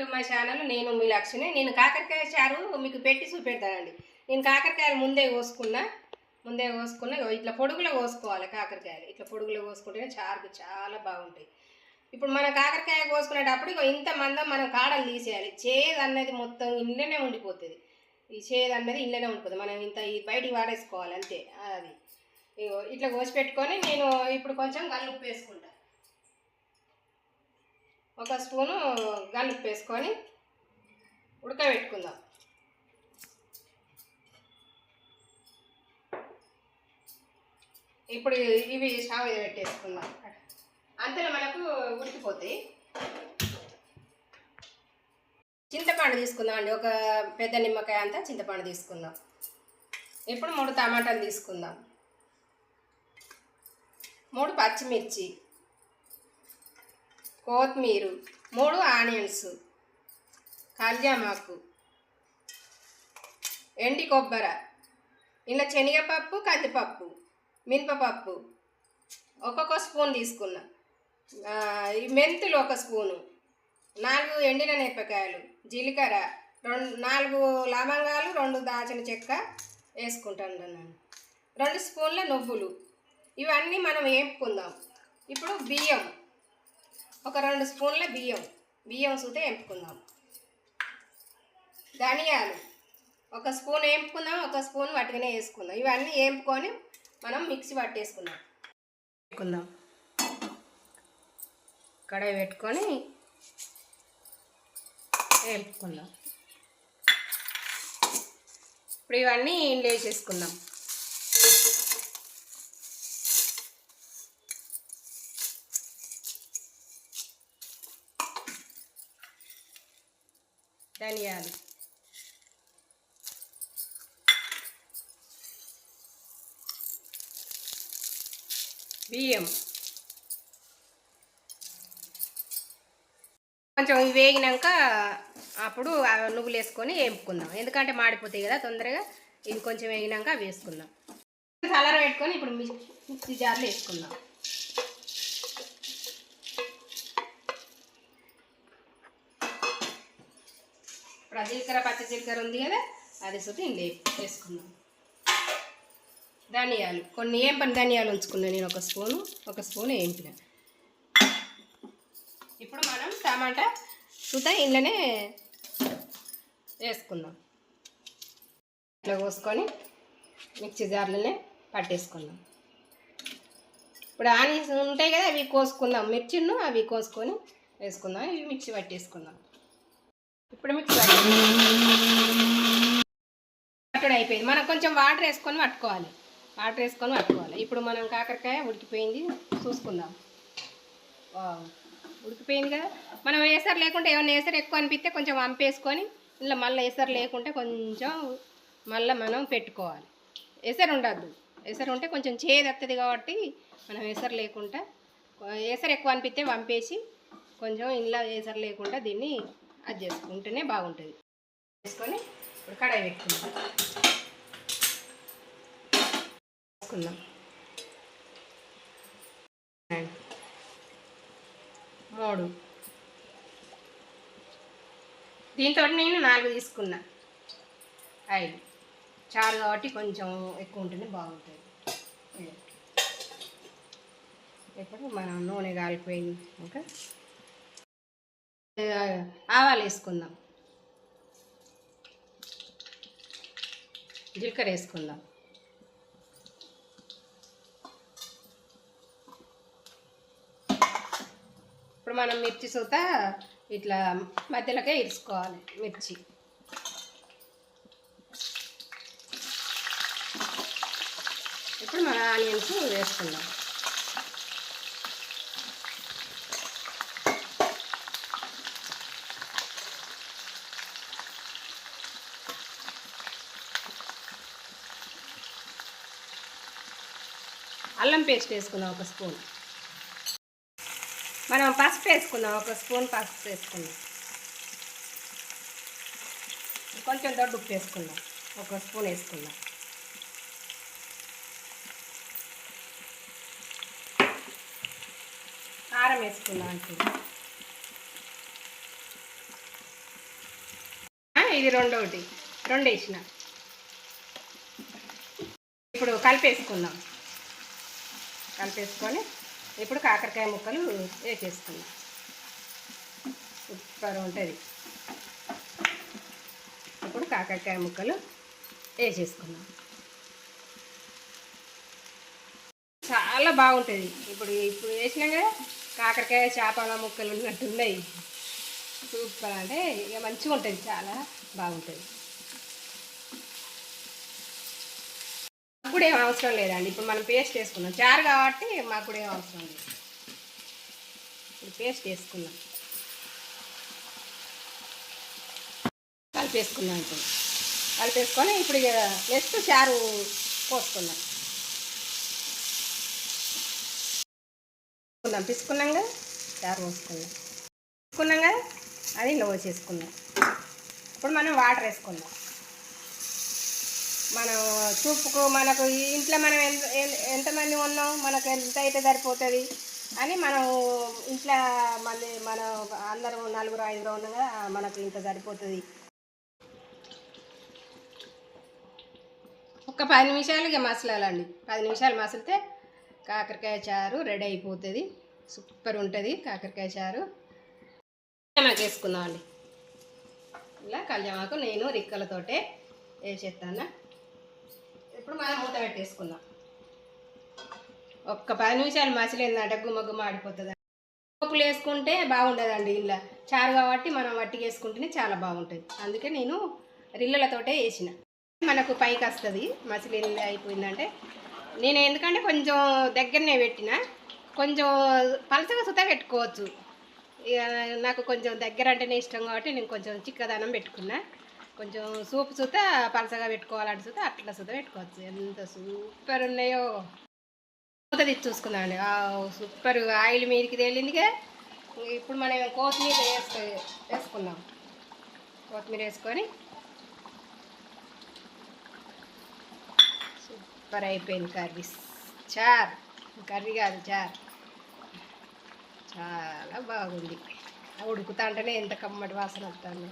To my channel. నేను మీ లక్ష్మిని. నేను కాకరకాయ చారు మీకు పెట్టి చూపెడతానండి. నేను కాకరకాయలు ముందే కోసుకున్నా. ఇట్లా పొడుగులో కోసుకోవాలి. కాకరకాయలు ఇట్లా పొడుగులో కోసుకుంటేనే చారుకు చాలా బాగుంటాయి. ఇప్పుడు మనం కాకరకాయ కోసుకునేటప్పుడు ఇంత మందం మనం కాడలు తీసేయాలి. చేదు అన్నది మొత్తం ఇంట్లోనే ఉండిపోతుంది. ఈ చేదు అన్నది ఇంట్లోనే ఉండిపోతుంది. మనం ఇంత బయటికి వాడేసుకోవాలి అంతే. అది ఇట్లా కోసి పెట్టుకొని నేను ఇప్పుడు కొంచెం గల్లుప్పు వేసుకుంటా. ఒక స్పూను గల్లుప్పు వేసుకొని ఉడకబెట్టుకుందాం. ఇప్పుడు ఇవి స్టవ్ మీద పెట్టేసుకుందాం. అంతలో మనకు ఉడికిపోతాయి. చింతపండు తీసుకుందాం అండి. ఒక పెద్ద నిమ్మకాయ అంతా చింతపండు తీసుకుందాం. ఇప్పుడు 3 టమాటాలు తీసుకుందాం. 3 పచ్చిమిర్చి, కొత్తిమీర, 3 ఆనియన్స్, కళ్యామాకు, ఎండి కొబ్బరి, ఇలా శనగపప్పు, కందిపప్పు, మినపపప్పు ఒక్కొక్క స్పూన్ తీసుకున్నా. ఈ మెంతులు 1 స్పూను, 4 ఎండిన మిరపకాయలు, జీలకర్ర, 4 లవంగాలు, 2 దాల్చిన చెక్క వేసుకుంటాను నేను. 2 స్పూన్ల నువ్వులు. ఇవన్నీ మనం వేపుకుందాం. ఇప్పుడు బియ్యం, ఒక 2 స్పూన్ల బియ్యం సూతే వేపుకుందాం. ధనియాలు 1 స్పూన్ వేపుకుందాం, 1 స్పూన్ వాటిగానే వేసుకుందాం. ఇవన్నీ వేపుకొని మనం మిక్సీ పట్టేసుకుందాం. కడాయి పెట్టుకొని వేపుకుందాం. ఇప్పుడు ఇవన్నీ ఇంట్లో వేసేసుకుందాం. ధనియాలు, బియ్యం కొంచెం వేగినాక అప్పుడు నువ్వులు వేసుకొని వేపుకుందాం. ఎందుకంటే మాడిపోతాయి కదా తొందరగా. ఇవి కొంచెం వేగినాక అవి వేసుకుందాం. చల్లార పెట్టుకొని ఇప్పుడు మిక్సీ జార్లో వేసుకుందాం. ఇప్పుడు జీలకర్ర, పచ్చి జీలకర్ర ఉంది కదా, అది సొట్టి ఇంట్లో వేసుకుందాం. ధనియాలు కొన్ని ఏంపని ధనియాలు ఉంచుకున్నాను నేను. 1 స్పూన్ వేయించిన. ఇప్పుడు మనం టమాటా సుతా ఇంట్లోనే వేసుకుందాం. ఇట్లా కోసుకొని మిక్సీ జార్లోనే పట్టేసుకుందాం. ఇప్పుడు ఆనియన్స్ ఉంటాయి కదా, అవి కోసుకుందాం. మిర్చిను అవి కోసుకొని వేసుకుందాం. ఇవి మిక్సీ పట్టేసుకుందాం. ఇప్పుడు మిక్సీ పట్టుడు అయిపోయింది. మనం కొంచెం వాటర్ వేసుకొని పట్టుకోవాలి. ఇప్పుడు మనం కాకరకాయ ఉడికిపోయింది చూసుకుందాం. ఉడికిపోయింది కదా. మనం వేసరు లేకుంటే ఏమన్నా వేసరు ఎక్కువ అనిపిస్తే కొంచెం వంపేసుకొని ఇలా మళ్ళీ వేసరు లేకుంటే కొంచెం మళ్ళీ మనం పెట్టుకోవాలి. ఎసరు ఉండద్దు. ఎసరు ఉంటే కొంచెం చేదు వస్తుంది కాబట్టి మనం ఎసరు లేకుండా, ఎసరు ఎక్కువ అనిపిస్తే వంపేసి కొంచెం ఇలా ఎసరు లేకుండా దీన్ని అది చేసుకుంటేనే బాగుంటుంది. వేసుకొని ఇప్పుడు కడాయి పెట్టుకుందాం. 3 దీంతో నేను 4 తీసుకున్నా. 5 చారు కాబట్టి కొంచెం ఎక్కువ ఉంటేనే బాగుంటుంది. ఇప్పుడు మనం నూనె కాలిపోయింది. ఇంకా ఆవాలు వేసుకుందాం. జీలకర్ర వేసుకుందాం. ఇప్పుడు మనం మిర్చి సూత ఇట్లా మధ్యలోకే ఇరుచుకోవాలి. మిర్చి ఇప్పుడు మన ఆనియన్స్ వేసుకుందాం. అల్లం పేస్ట్ వేసుకుందాం. 1 స్పూన్. మనం పసుపు వేసుకుందాం. 1 స్పూన్ పసుపు వేసుకుందాం. కొంచెం దొడ్డు ఉప్పు వేసుకుందాం. 1 స్పూన్ వేసుకుందాం. కారం వేసుకుందాం. అంటే ఇది రెండోటి, రెండు వేసిన. ఇప్పుడు కలిపేసుకుందాం. కలిపేసుకొని ఇప్పుడు కాకరకాయ ముక్కలు వేసేసుకుందాం. సూపర్ ఉంటుంది. ఇప్పుడు కాకరకాయ ముక్కలు వేసేసుకుందాం. చాలా బాగుంటుంది. ఇప్పుడు వేసినాం కదా, కాకరకాయ చేపల ముక్కలు ఉన్నట్టున్నాయి. సూపర్ అంటే ఇక మంచిగా ఉంటుంది, చాలా బాగుంటుంది. కూడా ఏం అవసరం లేదండి. ఇప్పుడు మనం పేస్ట్ వేసుకున్నాం, చారు కాబట్టి మాకు కూడా ఏం అవసరం లేదు. ఇప్పుడు పేస్ట్ వేసుకున్నాం, కలిపేసుకున్నాం. ఇప్పుడు కలిపేసుకొని ఇప్పుడు ఇక నెక్స్ట్ చారు పోసుకున్నాం. పిసుకున్నాం కదా, చారు పోసుకున్నాం కదా, అది ఇంట్లో పోసేసుకున్నాం. ఇప్పుడు మనం వాటర్ వేసుకుందాం. మనం చూపుకు మనకు ఇంట్లో మనం ఎంతమంది ఉన్నాం, మనకు ఎంత అయితే సరిపోతుంది అని మనం ఇంట్లో మళ్ళీ మనం అందరం 4-5 ఉన్నాం కదా, మనకు ఇంత సరిపోతుంది. ఒక 10 నిమిషాలు ఇక మసలాలండి. 10 నిమిషాలు మసిలితే కాకరకాయ చారు రెడీ అయిపోతుంది. సూపర్ ఉంటుంది కాకరకాయ చారు. కళ్యామాకు వేసుకుందామండి. ఇలా కళ్యామాకు నేను రిక్కలతోటే వేసేస్తాను. ఇప్పుడు మనం మూత పెట్టేసుకుందాం. ఒక్క 10 నిమిషాలు మసిలిందంటే గుమ్మ ఆడిపోతుంది. పోపులు వేసుకుంటే బాగుండదండి. ఇలా చారు కాబట్టి మనం వట్టిగా వేసుకుంటేనే చాలా బాగుంటుంది. అందుకే నేను రిల్లలతోటే వేసిన. మనకు పైకి వస్తుంది. మసిలి అయిపోయిందంటే నేను ఎందుకంటే కొంచెం దగ్గరనే పెట్టిన, కొంచెం పలసగా సుతా పెట్టుకోవచ్చు. ఇక నాకు కొంచెం దగ్గర అంటేనే ఇష్టం కాబట్టి నేను కొంచెం చిక్కదనం పెట్టుకున్నా. కొంచెం సూప్ సుత పలసగా పెట్టుకోవాలంటే సుత అట్లా సుత పెట్టుకోవచ్చు. ఎంత సూపర్ ఉన్నాయో. మూత తీసి చూసుకుందామండి. సూపర్ ఆయిల్ మీదకి తేలిందిగా. ఇప్పుడు మనం కొత్తిమీర వేసుకుందాం. కొత్తిమీర వేసుకొని సూపర్ అయిపోయింది కర్రీ. కర్రీ కాదు, చారు. చాలా బాగుంది. ఉడుకుతా అంటేనే ఎంత కమ్మటి వాసన వస్తుంది.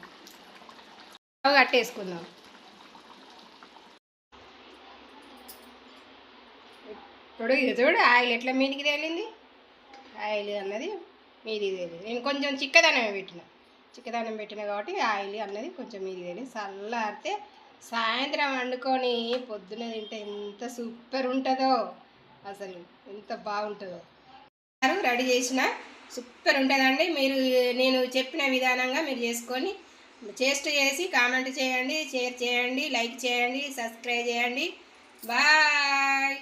కట్టేసుకుందాం. ఇప్పుడు ఇది చూడు, ఆయిల్ ఎట్లా మీదికి తేలింది. ఆయిల్ అన్నది మీదికి తేలింది. నేను కొంచెం చిక్కదనం పెట్టిన కాబట్టి ఆయిల్ అన్నది కొంచెం మీదికి తేలింది. చల్లారితే సాయంత్రం వండుకొని పొద్దున తింటే ఎంత సూపర్ ఉంటుందో, అసలు ఎంత బాగుంటుందో. రెడీ చేసిన సూపర్ ఉంటుందండి. మీరు నేను చెప్పిన విధానంగా మీరు చేసుకొని టేస్ట్ చేసి కామెంట్ చేయండి, షేర్ చేయండి, లైక్ చేయండి, సబ్స్క్రైబ్ చేయండి. బాయ్.